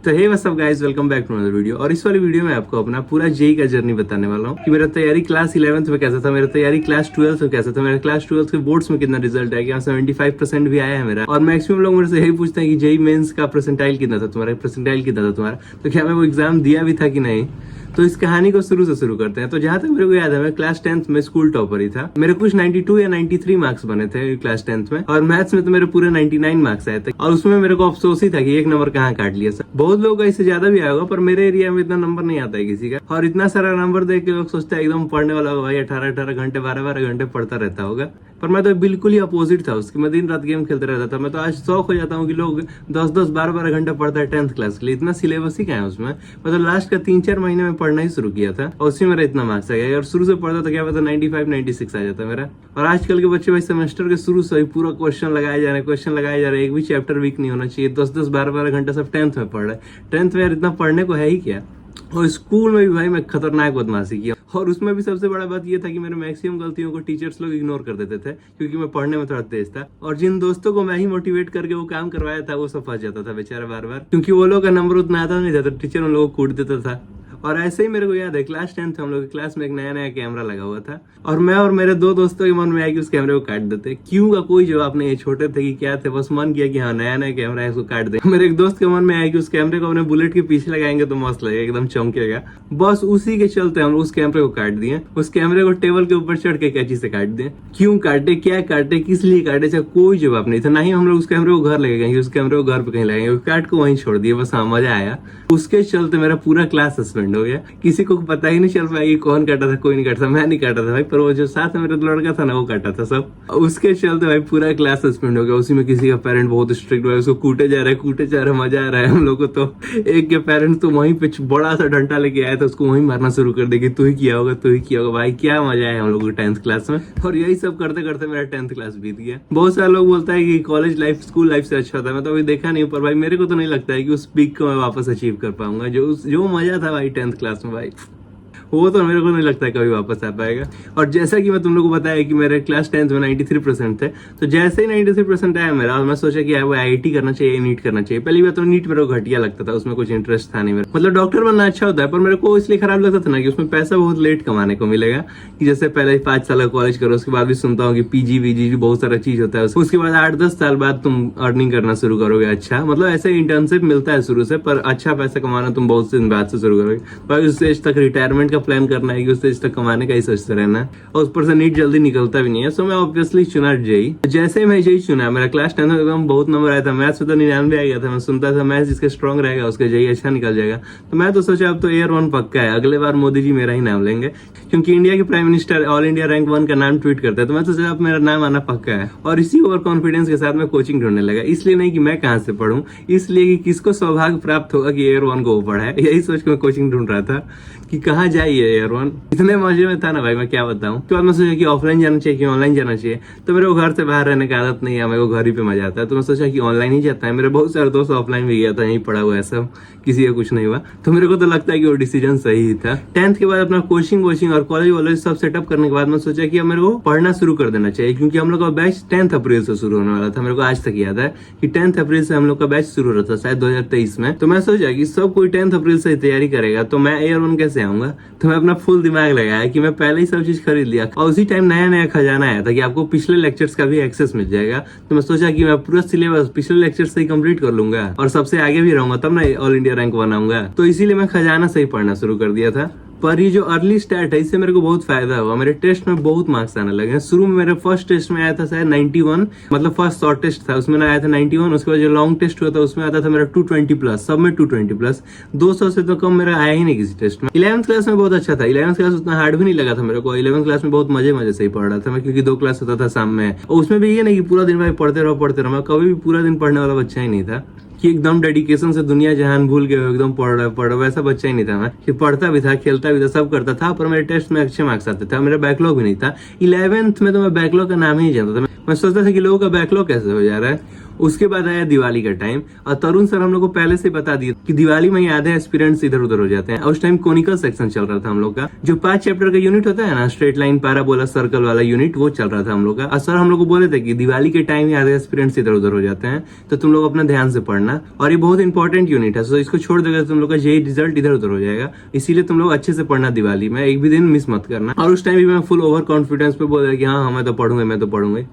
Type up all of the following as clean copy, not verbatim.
तो hey what's up guys, welcome back to another video. और इस वाली वीडियो में आपको अपना पूरा जेई का जर्नी बताने वाला हूँ कि मेरा तैयारी क्लास 11th में कैसा था, मेरा तैयारी क्लास 12th में कैसा था, मेरा क्लास 12th के बोर्ड्स में कितना रिजल्ट है, क्या 75% भी आया है मेरा। और मैक्सिमम लोग मेरे से यही पूछते हैं कि जेई मेंस का परसेंटाइल कितना था तुम्हारा, परसेंटाइल कितना था तुम्हारा, तो क्या मैं वो एग्जाम दिया भी था कि नहीं। तो इस कहानी को शुरू से शुरू करते हैं। तो जहां तक मेरे को याद है, मैं क्लास 10th में स्कूल टॉपर ही था। मेरे कुछ 92 या 93 मार्क्स बने थे क्लास 10th में, और मैथ्स में तो मेरे पूरे 99 मार्क्स आए थे। और उसमें मेरे को अफसोस ही था कि एक नंबर कहाँ काट लिया। बहुत लोगों का इससे ज्यादा भी आया होगा, पर मेरे एरिया में इतना नंबर नहीं आता है किसी का। और इतना सारा नंबर देख के लोग सोचते हैं एकदम पढ़ने वाला होगा भाई, 18-18 घंटे 12-12 घंटे पढ़ता रहता होगा। पर मैं तो बिल्कुल ही अपोजिट था उसकी। मैं दिन रात गेम खेलते रहता था। मैं तो आज शौक हो जाता हूँ कि लोग 10-10 12-12 घंटे पढ़ता है 10th क्लास के लिए। इतना सिलेबस ही क्या है उसमें। मैं तो लास्ट का 3-4 महीने में पढ़ना ही शुरू किया था, और उसी में मेरा इतना मार्क्स आ गया। और शुरू से पढ़ता तो क्या पता 95-96 आ जाता मेरा। और आजकल के बच्चे भाई सेमेस्टर के शुरू से ही पूरा क्वेश्चन लगाए जा रहे हैं, एक भी चैप्टर वीक नहीं होना चाहिए। 10-10 12-12 घंटा सब 10th में पढ़ रहे हैं। 10th में यार इतना पढ़ने को है ही क्या। और स्कूल में भी भाई मैं खतरनाक बदमाशी किया, और उसमें भी सबसे बड़ा बात ये था कि मेरे मैक्सिमम गलतियों को टीचर्स लोग इग्नोर कर देते थे, क्योंकि मैं पढ़ने में थोड़ा तेज था। और जिन दोस्तों को मैं ही मोटिवेट करके वो काम करवाया था, वो सब फंस जाता था बेचारा बार बार, क्योंकि वो लोग का नंबर उतना आता नहीं था, तो टीचर उन लोगों को कूट देता था। और ऐसे ही मेरे को याद है, क्लास 10th हम लोग की क्लास में एक नया नया कैमरा लगा हुआ था, और मैं और मेरे दो दोस्तों के मन में आया कि उस कैमरे को काट देते। क्यों का कोई जवाब नहीं है, छोटे थे कि क्या थे, बस मन किया कि हाँ नया नया कैमरा है, उसको काट दे। मेरे एक दोस्त के मन में आया कि उस कैमरे को अपने बुलेट के पीछे लगाएंगे तो मस्त लगेगा, एकदम चमकेगा। बस उसी के चलते हम उस कैमरे को काट दिए। उस कैमरे को टेबल के ऊपर चढ़ के कैंची से काट दिए। क्यों काटे, क्या काटे, किस लिए काटे, चाहे कोई जवाब नहीं था। ना ही हम लोग उस कैमरे को घर लेके गए, उस कैमरे को घर पे कहीं लगाएंगे, काट को वहीं छोड़ दिए। बस हाँ मजा आया। उसके चलते मेरा पूरा क्लास सस्पेंड हो गया। किसी को पता ही नहीं चल पाया कि कौन काटा था, कोई नहीं काटा था, मैं नहीं काटा था भाई, पर वो जो साथ में मेरा लड़का था ना, वो काटा था सब। उसके चलते भाई पूरा क्लास सस्पेंड हो गया। उसी में किसी का पेरेंट बहुत स्ट्रिक्ट हुआ, उसको कूटे जा रहा है, मजा आ रहा है हम लोग को। तो एक के पेरेंट्स तो वहीं पे बड़ा सा डंडा लेके आया था, उसको वहीं मारना शुरू कर दे कि तू ही किया होगा। भाई क्या मजा आया हम लोग को 10th क्लास में। और यही सब करते करते मेरा 10th क्लास बीत गया। बहुत सारे लोग बोलता है कि कॉलेज लाइफ स्कूल लाइफ से अच्छा था। मैं तो अभी देखा नहीं, पर भाई मेरे को तो नहीं लगता है कि उस पीक को मैं वापस अचीव कर पाऊंगा। जो मजा था भाई 10th क्लास में भाई, वो तो मेरे को नहीं लगता है कभी वापस आ पाएगा। और जैसा कि मैं तुम लोग को बताया कि मेरे क्लास 10th में 93% थे, तो जैसे ही 93% आया मेरा, और मैं सोचा कि वो IIT करना चाहिए, नीट करना चाहिए। पहली बार तो नीट मेरे को घटिया लगता था, उसमें कुछ इंटरेस्ट था नहीं मेरा। मतलब डॉक्टर बनना अच्छा होता है, पर मेरे को इसलिए खराब लगता था ना कि उसमें पैसा बहुत लेट कमाने को मिलेगा। कि जैसे पहले 5 साल का कॉलेज करो, उसके बाद भी सुनता हूँ कि PG VG बहुत सारा चीज होता है, उसके बाद 8-10 साल बाद तुम अर्निंग करना शुरू करोगे। अच्छा मतलब ऐसे इंटर्नशिप मिलता है शुरू से, पर अच्छा पैसा कमाना तुम बहुत दिन बाद से शुरू करोगे। पर उस स्टेज तक रिटायरमेंट का प्लान करना है, स्टेज तक कमाने का ही सोचते रहना, और उस पर से नीट जल्दी निकलता भी नहीं है। सो मैं ऑब्वियसली चुना जेई। जैसे मैं जेई चुना, मेरा क्लास 10 में एकदम बहुत नंबर आया था। मैथ्स में तो 99 आ गया था। मैं सुनता था मैथ्स जिसके स्ट्रॉन्ग रहेगा उसके जेई अच्छा निकल जाएगा। तो मैं तो सोचा अब तो Air 1 पक्का है, अगले बार मोदी जी मेरा ही नाम लेंगे, क्योंकि इंडिया के prime minister all India rank 1 का नाम ट्वीट करते हैं। तो मैं तो सोचा अब मेरा नाम आना पक्का है। और इसी ओवर कॉन्फिडेंस के साथ मैं कोचिंग ढूंढने लगा। इसलिए नहीं कि मैं कहाँ से पढ़ूं, इसलिए कि किसको सौभाग्य प्राप्त होगा कि Air 1 को वो पढ़ा है। यही सोच के मैं कोचिंग ढूंढ रहा था कि कहाँ जाइए Air 1। इतने मजे में था ना भाई, मैं क्या बताऊं। उसके बाद मैं सोचा कि ऑफलाइन जाना चाहिए कि ऑनलाइन जाना चाहिए। तो मेरे को घर से बाहर रहने की आदत नहीं है, मेरे को घर ही पे मजा आता है। तो मैं सोचा कि ऑनलाइन ही जाता है। मेरे बहुत सारे दोस्त ऑफलाइन भी गया था, यहीं पढ़ा हुआ है सब, किसी का कुछ नहीं हुआ। तो मेरे को तो लगता है कि वो डिसीजन सही ही था। 10th के बाद अपना कोचिंग और कॉलेज वॉलेज सब सेटअप करने के बाद मैं सोचा कि अब मेरे को पढ़ना शुरू कर देना चाहिए, क्योंकि हम लोग का बैच 10th अप्रैल से शुरू होने वाला था। मेरे को आज तक याद है कि 10th अप्रैल से हम लोग का बैच शुरू हो रहा था, शायद 2023 में। तो मैं सोचा कि सब कोई 10th अप्रैल से तैयारी करेगा, तो मैं Air 1 कैसे आऊंगा। तो मैं अपना फुल दिमाग लगाया कि मैं पहले ही सब चीज खरीद लिया, और उसी टाइम नया नया खजाना आया था कि आपको पिछले लेक्चर्स का भी एक्सेस मिल जाएगा। तो मैं सोचा कि मैं पूरा सिलेबस पिछले लेक्चर से ही कंप्लीट कर लूंगा, और सबसे आगे भी रहूंगा, तब ना ऑल इंडिया रैंक बनाऊंगा। तो इसीलिए मैं खजाना से ही पढ़ना शुरू कर दिया था। पर ये जो अर्ली स्टार्ट है, इससे मेरे को बहुत फायदा हुआ। मेरे टेस्ट में बहुत मार्क्स आने लगे। शुरू में मेरे फर्स्ट टेस्ट में आया था शायद 91, मतलब फर्स्ट शॉर्ट टेस्ट था उसमें आया था 91। उसके बाद जो लॉन्ग टेस्ट हुआ था उसमें आता था मेरा 220+, सब में 220+। 200 से तो कम मेरा आया ही नहीं किसी टेस्ट में। 11th क्लास में बहुत अच्छा था। 11th क्लास उतना हार्ड भी नहीं लगा था मेरे को। 11th क्लास में बहुत मजे से ही पढ़ रहा था मैं, क्योंकि 2 क्लास होता था शाम में। और उसमें भी ये नहीं कि पूरा दिन भाई पढ़ते रहो। मैं कभी भी पूरा दिन पढ़ने वाला बच्चा ही नहीं था कि एकदम डेडिकेशन से दुनिया जहान भूल गए हो, एकदम पढ़ रहा वैसा बच्चा ही नहीं था मैं। कि पढ़ता भी था, खेलता भी था, सब करता था, पर मेरे टेस्ट में अच्छे मार्क्स आते थे। मेरा बैकलॉग भी नहीं था। 11th में तो मैं बैकलॉग का नाम ही नहीं जानता था। मैं सोचता था कि लोगों का बैकलॉग कैसे हो जा रहा है। उसके बाद आया दिवाली का टाइम, और तरुण सर हम लोग को पहले से बता दिया कि दिवाली में ही आधे एस्पिरेंट्स इधर उधर हो जाते हैं। उस टाइम कोनिकल सेक्शन चल रहा था हम लोग का, जो 5 चैप्टर का यूनिट होता है ना, स्ट्रेट लाइन, पैराबोला, सर्कल वाला यूनिट, वो चल रहा था हम लोग का। और सर हम लोग को बोले थे कि दिवाली के टाइम ही आधे एस्पिरेंट्स इधर उधर हो जाते हैं, तो तुम लोग अपना ध्यान से पढ़ना, और ये बहुत इंपॉर्टेंट यूनिट है, सो इसको छोड़ देगा तुम लोग का जेई रिजल्ट इधर उधर हो जाएगा, इसीलिए तुम लोग अच्छे से पढ़ना दिवाली में, एक भी दिन मिस मत करना। और उस टाइम भी मैं फुल ओवर कॉन्फिडेंस पे बोल रहा कि हाँ मैं तो पढ़ूंगा।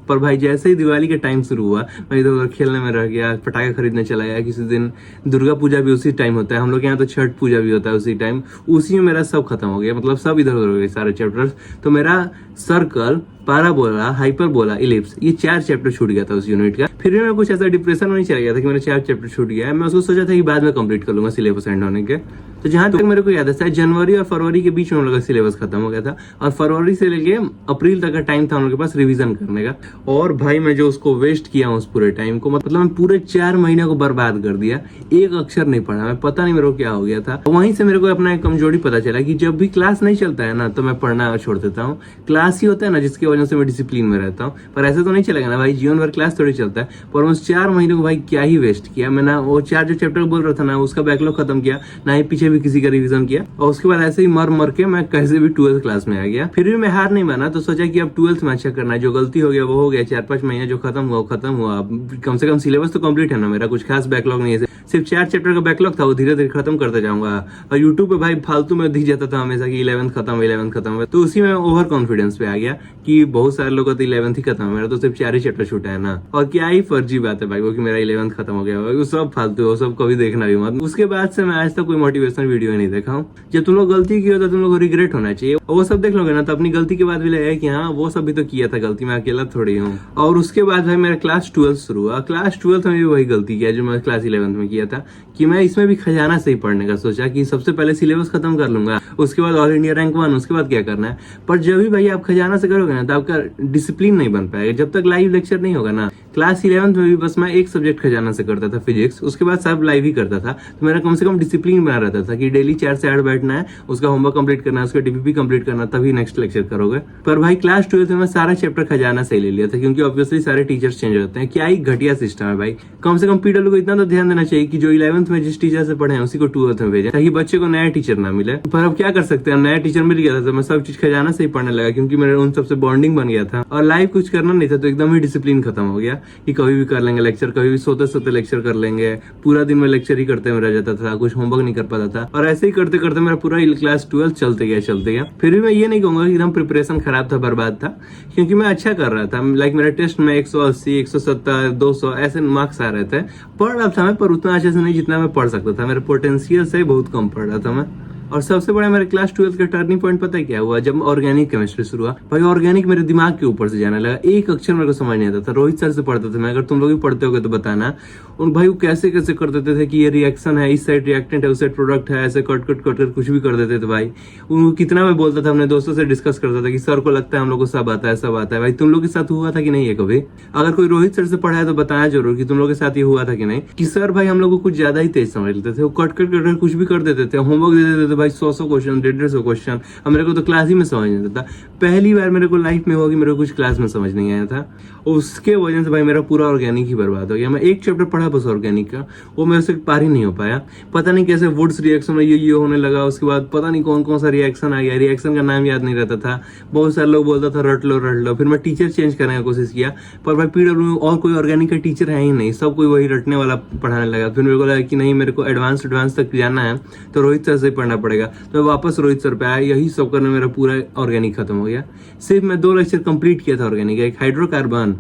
पर भाई जैसे ही दिवाली का टाइम शुरू हुआ, मैं इधर उधर खेलने में रह गया, पटाखे खरीदने चला गया। किसी दिन दुर्गा पूजा भी उसी टाइम होता है हम लोग यहाँ, तो छठ पूजा भी होता है उसी टाइम, उसी में मेरा सब खत्म हो गया, मतलब सब इधर उधर हो गए सारे चैप्टर्स। तो मेरा सर्कल, पैराबोला, हाइपरबोला, इलिप्स, ये 4 चैप्टर छूट गया था उस यूनिट का। फिर भी मैं कुछ ऐसा डिप्रेशन में नहीं चला गया था कि मेरे 4 चैप्टर छूट गया है। मैं उसको सोचा था कि बाद में कंप्लीट कर लूंगा सिलेबस एंड होने के। तो जहां तक मेरे को याद है शायद जनवरी और फरवरी के बीच में हम लोग का सिलेबस खत्म हो गया था, और फरवरी से लेके अप्रैल तक का टाइम था हम लोग के पास रिवीजन करने का। और भाई मैं जो उसको वेस्ट किया उस पूरे टाइम को, मतलब मैं पूरे 4 महीने को बर्बाद कर दिया, एक अक्षर नहीं पढ़ा मैं, पता नहीं मेरे को क्या हो गया था। वहीं से मेरे को अपना एक कमजोरी पता चला कि जब भी क्लास नहीं चलता है ना, तो मैं पढ़ना छोड़ देता हूँ। क्लास ही होता है ना जिसकी वजह से मैं डिसिप्लिन में रहता हूँ, पर ऐसे तो नहीं चलेगा ना भाई, जीवन भर क्लास थोड़ी चलता है। पर उस 4 महीने को भाई क्या ही वेस्ट किया मैं ना, वो 4 जो चैप्टर बोल रहा था ना, उसका बैकलॉग खत्म किया ना, ही पीछे भी किसी का रिवीजन किया, और उसके बाद ऐसे ही मर के मैं कैसे भी 12th क्लास में आ गया। फिर भी मैं हार नहीं माना, तो सोचा कि अब 12th में अच्छा करना है, जो गलती हो गया वो हो गया, 4-5 महीने जो खत्म हुआ, अब कम से कम सिलेबस तो कंप्लीट है ना मेरा, कुछ खास बैकलॉग नहीं है, सिर्फ 4 चैप्टर का बैकलॉग था, वो धीरे धीरे खत्म करते जाऊंगा। और यूट्यूब पे भाई फालतू में दिख जाता था हमेशा कि 11th खत्म, तो उसी में ओवर कॉन्फिडेंस पे आ गया कि बहुत सारे लोगों का तो 11th ही खत्म है, मेरा तो सिर्फ 4 ही चैप्टर छूटा है ना। और क्या ही फर्जी बात है भाई वो कि मेरा 11th खत्म हो गया, वो सब फालतू है, वो सब कभी देखना भी मत। उसके बाद से मैं आज तक कोई मोटिवेशनल वीडियो नहीं देखा हूँ। जब तुम लोग गलती की हो तो तुम लोग को रिग्रेट होना चाहिए, वो सब देख लोगे ना तो अपनी गलती के बाद भी लगेगा कि हाँ वो सब भी तो किया था गलती, मैं अकेला थोड़ी हूँ। और उसके बाद भाई मेरा क्लास 12 शुरू हुआ। क्लास 12 में भी वही गलती किया जो मैं क्लास 11th में किया था, कि मैं इसमें भी खजाना से ही पढ़ने का सोचा कि सबसे पहले सिलेबस खत्म कर लूंगा, उसके बाद ऑल इंडिया रैंक 1, उसके बाद क्या करना है। पर जब भी भाई आप खजाना से करोगे ना तो आपका डिसिप्लिन नहीं बन पाएगा, जब तक लाइव लेक्चर नहीं होगा ना। क्लास 11th में भी बस मैं एक सब्जेक्ट खजाना से करता था, फिजिक्स, उसके बाद सब लाइव ही करता था, तो मेरा कम से कम डिसिप्लिन बना रहता था कि डेली 4 से 8 बैठना है, उसका होमवर्क कंप्लीट करना है, उसका डीपीपी कंप्लीट करना, तभी नेक्स्ट लेक्चर करोगे। पर भाई क्लास 12 में मैं सारा चैप्टर खजाना से ही ले लिया था, क्योंकि ऑब्वियसली सारे टीचर्स चेंज होते हैं। क्या ही घटिया सिस्टम है भाई, कम से कम पीडब्ल्यू को इतना तो ध्यान देना चाहिए कि जो 11th में जिस टीचर से पढ़े हैं उसी को 12th में भेजें, ताकि बच्चे को नया टीचर ना मिले। पर अब क्या कर सकते हैं, नया टीचर मिल गया था तो मैं सब चीज खजाना से ही पढ़ने लगा, क्योंकि मेरे उन सबसे बॉन्डिंग बन गया था, और लाइव कुछ करना नहीं था, तो एकदम ही डिसिप्लिन खत्म हो गया कि कभी भी कर लेंगे लेक्चर, कभी भी सोते लेक्चर कर लेंगे। पूरा दिन में लेक्चर ही करते में रह जाता था, कुछ होमवर्क नहीं कर पाता था, और ऐसे ही करते करते मेरा पूरा क्लास 12 चलते गया। फिर भी मैं ये नहीं कहूंगा कि एकदम प्रिपरेशन खराब था, बर्बाद था, क्योंकि मैं अच्छा कर रहा था। लाइक मेरा टेस्ट में 180, 170, 200 ऐसे मार्क्स आ रहे थे। पढ़ रहा था मैं, पर उतना अच्छे से नहीं जितना मैं पढ़ सकता था, मेरे पोटेंशियल से बहुत कम पढ़ रहा था मैं। और सबसे बड़ा मेरे क्लास 12 का टर्निंग पॉइंट पता है क्या हुआ, जब ऑर्गेनिक केमिस्ट्री शुरू हुआ। भाई ऑर्गेनिक मेरे दिमाग के ऊपर से जाने लगा, एक अक्षर मेरे को समझ नहीं आता था। रोहित सर से पढ़ता था मैं, अगर तुम लोग भी पढ़ते होगे तो बताना। उन भाई वो कैसे कैसे कर देते थे कि ये रिएक्शन है, इस साइड रिएक्टेंट है, उस साइड प्रोडक्ट है, ऐसे कट कुछ भी कर देते थे भाई। उनको कितना मैं बोलता था, अपने दोस्तों से डिस्कस करता था कि सर को लगता है हम लोग को सब आता है। भाई तुम लोग के साथ हुआ था कि नहीं है कभी? अगर कोई रोहित सर से पढ़ा है तो बताया जरूर कि तुम लोग के साथ ये हुआ था कि नहीं, कि सर भाई हम लोग को कुछ ज्यादा ही तेज समझ लेते थे, वो कट कुछ भी कर देते थे, होमवर्क दे देते थे भाई 100 क्वेश्चन, 150 क्वेश्चन, अब मेरे को तो क्लास ही में समझ नहीं आता था। पहली बार मेरे को लाइफ में हुआ कि मेरे को कुछ क्लास में समझ नहीं आया था, उसके वजह से भाई मेरा पूरा ऑर्गेनिक ही बर्बाद हो गया। मैं एक चैप्टर पढ़ा बस ऑर्गेनिक का, वो मेरे से पार ही नहीं हो पाया। पता नहीं कैसे वुड्स रिएक्शन में ये होने लगा, उसके बाद पता नहीं कौन कौन सा रिएक्शन आ गया, रिएक्शन का नाम याद नहीं रहता था। बहुत सारे लोग बोलता था रट लो। फिर मैं टीचर चेंज करने की कोशिश किया, पर भाई पीडब्ल्यू में और कोई ऑर्गेनिक का टीचर है ही नहीं, सब कोई वही रटने वाला पढ़ाने लगा। फिर मेरे को लगा कि नहीं, मेरे को एडवांस तक जाना है तो रोहित सर से पढ़ना पड़ेगा, तो मैं वापस रोहित सर पे आया। यही सब करने मेरा पूरा ऑर्गेनिक खत्म हो गया। सिर्फ मैं 2 लेक्चर कंप्लीट किया था ऑर्गेनिक, एक हाइड्रोकार्बन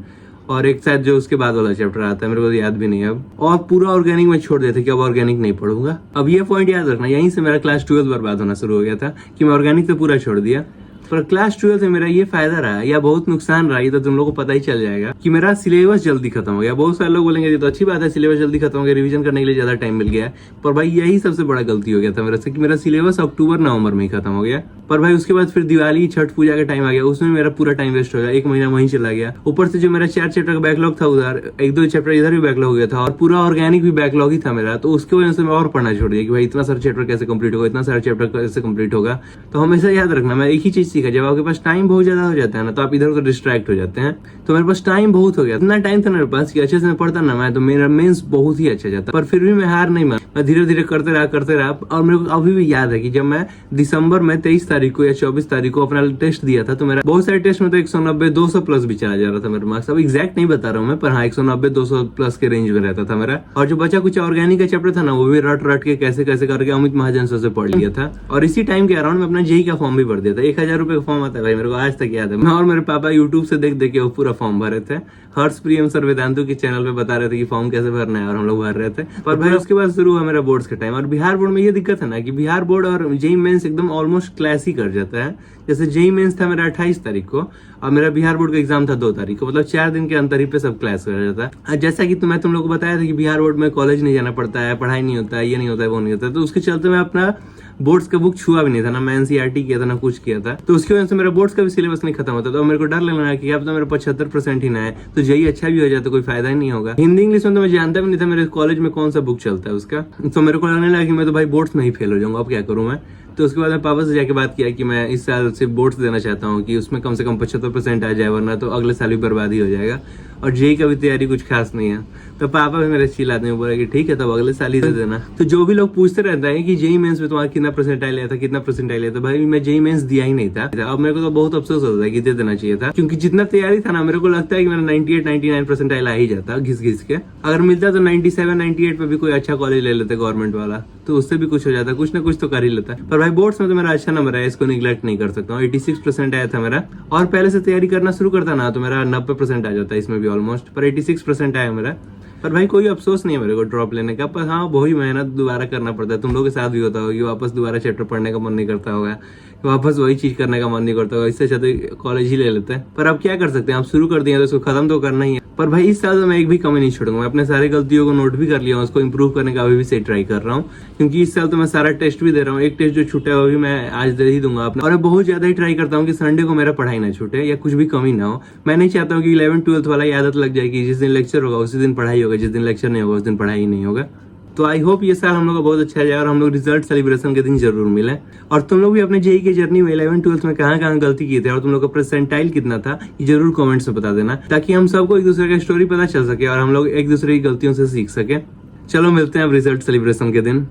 और एक शायद जो उसके बाद वाला चैप्टर आता है, मेरे को याद भी नहीं है अब। और पूरा ऑर्गेनिक में छोड़ देते कि अब ऑर्गेनिक नहीं पढ़ूंगा। अब ये पॉइंट याद रखना, यहीं से मेरा क्लास 12 बर्बाद होना शुरू हो गया था कि मैं ऑर्गेनिक तो पूरा छोड़ दिया। पर क्लास 12 से मेरा ये फायदा रहा या बहुत नुकसान रहा, ये तो तुम लोगों को पता ही चल जाएगा कि मेरा सिलेबस जल्दी खत्म हो गया। बहुत सारे लोग बोलेंगे ये तो अच्छी बात है, सिलेबस जल्दी खत्म हो गया, रिवीजन करने के लिए ज्यादा टाइम मिल गया। पर भाई यही सबसे बड़ा गलती हो गया था मेरे से कि मेरा सिलेबस अक्टूबर-नवंबर में ही खत्म हो गया। पर भाई उसके बाद फिर दिवाली छठ पूजा का टाइम आ गया, उसमें मेरा पूरा टाइम वेस्ट हो गया, 1 महीना वहीं चला गया। ऊपर से जो मेरा 4 चैप्टर का बैकलॉग था उधर, 1-2 चैप्टर इधर भी बैकलॉग हो गया था, और पूरा ऑर्गेनिक भी बैकलॉग ही था मेरा। तो उसकी वजह से मैं और पढ़ना छोड़ दिया कि भाई इतना सारा चैप्टर कैसे कंप्लीट होगा, इतना सारा चैप्टर कैसे कंप्लीट होगा। तो हमेशा याद रखना, मैं एक ही चीज सीखा, जब आपके पास टाइम बहुत ज्यादा हो जाता है ना तो आप इधर उधर डिस्ट्रैक्ट हो जाते हैं। तो मेरे पास टाइम बहुत हो गया, इतना टाइम था मेरे पास कि अच्छे से मैं पढ़ता ना मैं, तो मेरा मेंस बहुत ही अच्छा जाता। पर फिर भी मैं हार नहीं माना, मैं धीरे धीरे करते रहा। और मेरे को अभी भी याद है कि जब मैं दिसंबर में 23 तारीख को या 24 तारीख को अपना टेस्ट दिया था, तो मेरा बहुत सारे टेस्ट में तो 190 200 प्लस भी चला जा रहा था मेरे मार्क्स। अब एग्जैक्ट नहीं बता रहा हूँ मैं, पर हाँ 190 200 प्लस के रेंज में रहता था मेरा। और जो बचा कुछ ऑर्गेनिक का चैप्टर था ना, वो भी रट के कैसे कैसे करके अमित महाजन सर से पढ़ लिया था। और इसी टाइम के अराउंड में अपना जेई का फॉर्म भी भर दिया था। 1000 रुपए का फॉर्म आता है भाई, मेरे को आज तक याद है। मैं और मेरे पापा यूट्यूब से देख देख के वो पूरा फॉर्म भरे थे। हर्ष प्रियम सर वेदांतु के चैनल पे बता रहे थे कि फॉर्म कैसे भरना है, और हम लोग भर रहे थे। पर भाई उसके बाद शुरू हुआ मेरा बोर्ड्स का टाइम। और बिहार बोर्ड में ये दिक्कत है ना कि बिहार बोर्ड और जेई मेंस एकदम ऑलमोस्ट क्लास ही कर जाता है। जैसे जेई मेंस था मेरा 28 तारीख को और मेरा बिहार बोर्ड का एग्जाम था 2 तारीख को, मतलब 4 दिन के अंतर ही पे सब क्लास कर जाता है। जैसा कि मैं तुम लोग को बताया था कि बिहार बोर्ड में कॉलेज नहीं जाना पड़ता है, पढ़ाई नहीं होता है, ये नहीं होता है, वो नहीं होता है। तो उसके चलते मैं अपना बोर्ड्स का बुक छुआ भी नहीं था ना, मैं एनसीईआरटी किया था ना कुछ किया था। तो उसकी वजह से मेरा बोर्ड्स का भी सिलेबस नहीं खत्म होता। तो मेरे को डर लगने लगा कि अब तो मेरा 75% ही ना है, तो जेई अच्छा भी हो जाए तो कोई फायदा ही नहीं होगा। हिंदी इंग्लिश में तो मैं जानता भी नहीं था मेरे कॉलेज में कौन सा बुक चलता है उसका। तो मेरे को लगने लगा कि मैं तो भाई बोर्ड्स में ही फेल हो जाऊंगा, अब क्या करूं मैं। तो उसके बाद मैं पापा से जाके बात किया कि मैं इस साल सिर्फ बोर्ड्स देना चाहता हूँ कि उसमें कम से कम 75% आ जाए, वरना तो अगले साल भी बर्बादी हो जाएगा। और जेई का भी तैयारी कुछ खास नहीं है। तो पापा भी मेरे चिल आदमी बोला कि ठीक है तब अगले साल ही दे देना। तो जो भी लोग पूछते रहते हैं कि जेई मेंस में तुम्हारा कितना परसेंटाइल आया था, कितना परसेंटाइल आया था, भाई मैं जेई मेंस दिया ही नहीं था। अब मेरे को तो बहुत अफसोस होता है कि दे देना चाहिए था, क्योंकि जितना तैयारी था ना मेरे को लगता है कि मेरा 98-99 परसेंटाइल आ ही जाता घिस घिस के। अगर मिलता तो 97-98 पे भी कोई अच्छा कॉलेज ले लेते गवर्नमेंट वाला, तो उससे भी कुछ हो जाता, कुछ ना कुछ तो कर ही लेता। पर भाई बोर्ड्स में तो मेरा अच्छा नंबर है, इसको निगलेक्ट नहीं कर सकता हूँ। 86% आया था मेरा, और पहले से तैयारी करना शुरू करता ना तो मेरा 90% आ जाता है इसमें भी ऑलमोस्ट, पर 86% आया मेरा। पर भाई कोई अफसोस नहीं है मेरे को ड्रॉप लेने का, पर हाँ वही मेहनत दोबारा करना पड़ता है। तुम लोगों के साथ भी होता होगा कि वापस दोबारा चैप्टर पढ़ने का मन नहीं करता होगा, वापस वही चीज करने का मन नहीं करता होगा, इससे अच्छा तो कॉलेज ही ले लेते हैं। पर अब क्या कर सकते हैं, आप शुरू कर दिए तो उसको खत्म तो करना ही है। पर भाई इस साल तो मैं एक भी कमी नहीं छोड़ूंगा, मैं अपने सारी गलतियों को नोट भी कर लिया हूँ, उसको इंप्रूव करने का अभी भी से ट्राई कर रहा हूँ। क्योंकि इस साल तो मैं सारा टेस्ट भी दे रहा हूँ, एक टेस्ट जो छूटा है वो भी मैं आज दे ही दूंगा अपना। और मैं बहुत ज्यादा ही ट्राई करता हूँ कि संडे को मेरा पढ़ाई ना छूटे या कुछ भी कमी ना हो। मैं नहीं चाहता हूँ कि 11th-12th वाला आदत लग जाएगी, जिस दिन लेक्चर होगा उसी दिन पढ़ाई होगा, जिस दिन लेक्चर नहीं होगा उस दिन पढ़ाई नहीं होगा। तो आई होप ये साल हम लोग का बहुत अच्छा जाए और हम लोग रिजल्ट सेलिब्रेशन के दिन जरूर मिले। और तुम लोग भी अपने जेई की जर्नी में 11th-12th में कहाँ कहाँ गलती की थे और तुम लोग का परसेंटाइल कितना था, ये जरूर कमेंट्स में बता देना, ताकि हम सबको एक दूसरे का स्टोरी पता चल सके और हम लोग एक दूसरे की गलतियों से सीख सके। चलो मिलते हैं अब रिजल्ट सेलिब्रेशन के दिन।